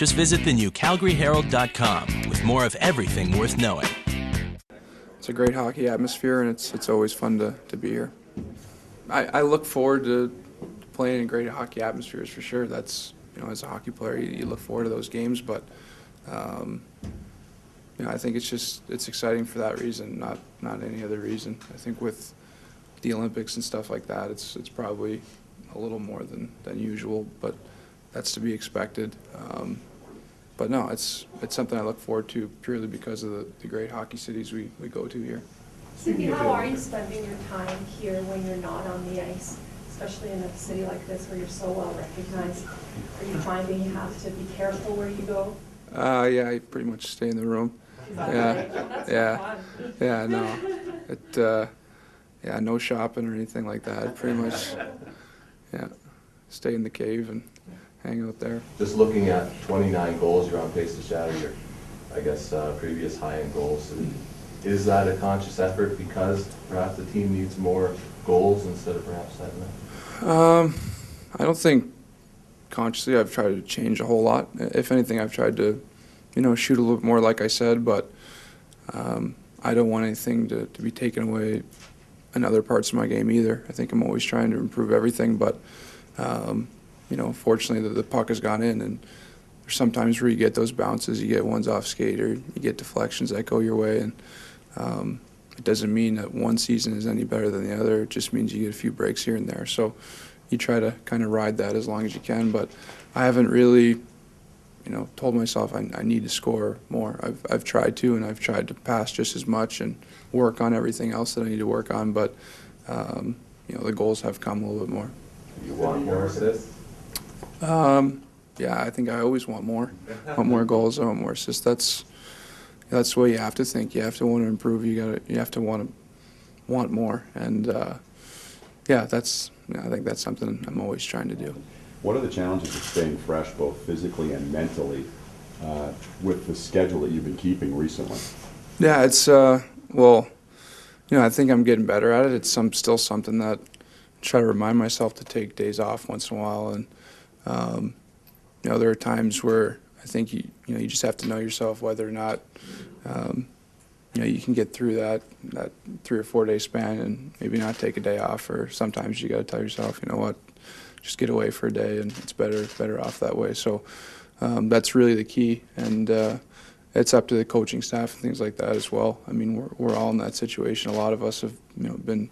Just visit the new CalgaryHerald.com with more of everything worth knowing. It's a great hockey atmosphere, and it's always fun to be here. I look forward to playing in great hockey atmospheres for sure. That's, as a hockey player, you look forward to those games, but I think it's exciting for that reason, not any other reason. I think with the Olympics and stuff like that, it's probably a little more than usual, but that's to be expected. But no, it's something I look forward to purely because of the great hockey cities we go to here. Sidney, how are you spending your time here when you're not on the ice, especially in a city like this where you're so well recognized? Are you finding you have to be careful where you go? Yeah, I pretty much stay in the room. Yeah, no, no shopping or anything like that. Pretty much, stay in the cave and hang out there. Just looking at 29 goals, you're on pace to shatter your, previous high-end goals. Is that a conscious effort because perhaps the team needs more goals instead of perhaps having that? I don't think consciously I've tried to change a whole lot. If anything, I've tried to, shoot a little bit more, like I said, but I don't want anything to be taken away in other parts of my game either. I think I'm always trying to improve everything, but fortunately the puck has gone in, and there's sometimes where you get those bounces, you get ones off skate, or you get deflections that go your way, and it doesn't mean that one season is any better than the other. It just means you get a few breaks here and there. So you try to kind of ride that as long as you can, but I haven't really told myself I need to score more. I've tried to, and I've tried to pass just as much and work on everything else that I need to work on, but the goals have come a little bit more. You want more assists? Yeah, I think I always want more. I want more goals, I want more assists. That's the way you have to think. You have to want to improve. You have to want more, and I think that's something I'm always trying to do. What are the challenges of staying fresh, both physically and mentally, with the schedule that you've been keeping recently? Yeah, it's I think I'm getting better at it. It's still something that I try to remind myself to take days off once in a while, and there are times where I think you just have to know yourself whether or not you can get through that 3 or 4 day span and maybe not take a day off, or sometimes you got to tell yourself, just get away for a day, and it's better off that way. So that's really the key, and it's up to the coaching staff and things like that as well. I mean, we're all in that situation. A lot of us have been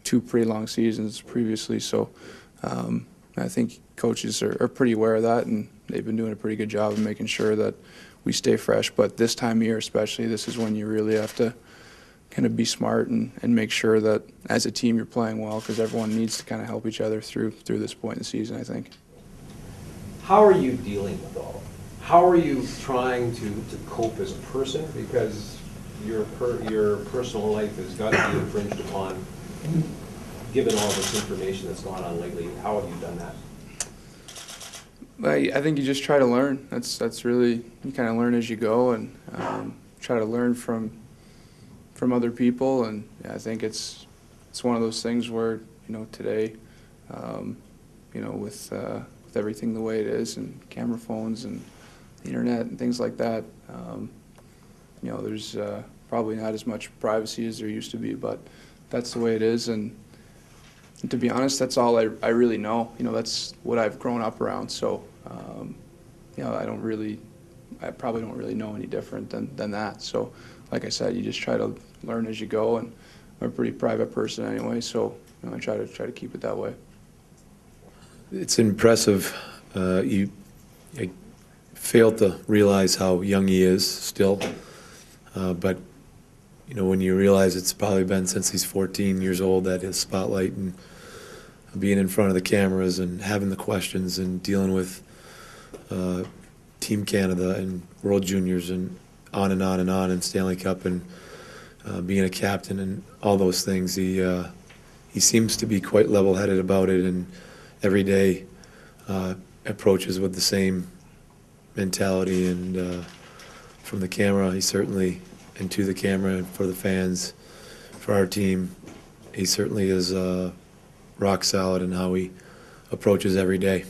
2 pretty long seasons previously, so I think coaches are pretty aware of that, and they've been doing a pretty good job of making sure that we stay fresh. But this time of year especially, this is when you really have to kind of be smart and make sure that as a team you're playing well, because everyone needs to kind of help each other through this point in the season, I think. How are you dealing with all of it? How are you trying to cope as a person? Because your personal life has got to be infringed upon, given all this information that's gone on lately. How have you done that? I think you just try to learn. That's really, you kind of learn as you go, and try to learn from other people. And I think it's one of those things where today, with everything the way it is, and camera phones and the internet and things like that, there's probably not as much privacy as there used to be, but that's the way it is. And to be honest, that's all I really know. That's what I've grown up around. So, I probably don't really know any different than that. So, like I said, you just try to learn as you go, and I'm a pretty private person anyway, so I try to keep it that way. It's impressive. I failed to realize how young he is still, but when you realize it's probably been since he's 14 years old that his spotlight and being in front of the cameras and having the questions and dealing with Team Canada and World Juniors and on and on and on, and Stanley Cup, and being a captain and all those things, he seems to be quite level-headed about it, and every day approaches with the same mentality. And from the camera, he certainly, and to the camera and for the fans, for our team, he certainly is rock solid in how he approaches every day.